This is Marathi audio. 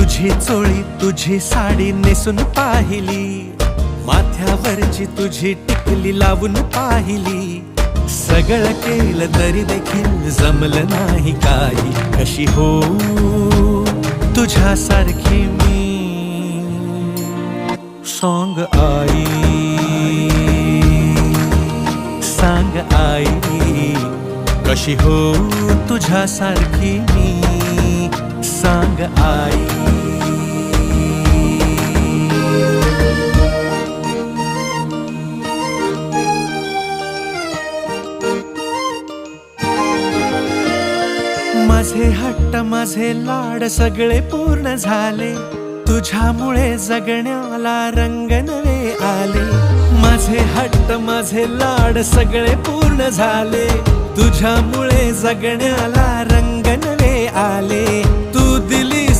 तुझी चोळी तुझी साडी नेसून पाहिली, माथ्यावरची तुझी टिकली लावून पाहिली. सगळं केलं तरी देखील जमलं नाही काही. कशी हो तुझ्यासारखी मी सांग आई, सांग आई. कशी हो तुझ्यासारखी मी सांग आई. माझे हट्ट माझे लाड सगळे पूर्ण झाले, तुझ्यामुळे जगण्याला रंग नवे आले. माझे हट्ट माझे लाड सगळे पूर्ण झाले, तुझ्यामुळे जगण्याला रंग नवे आले. तू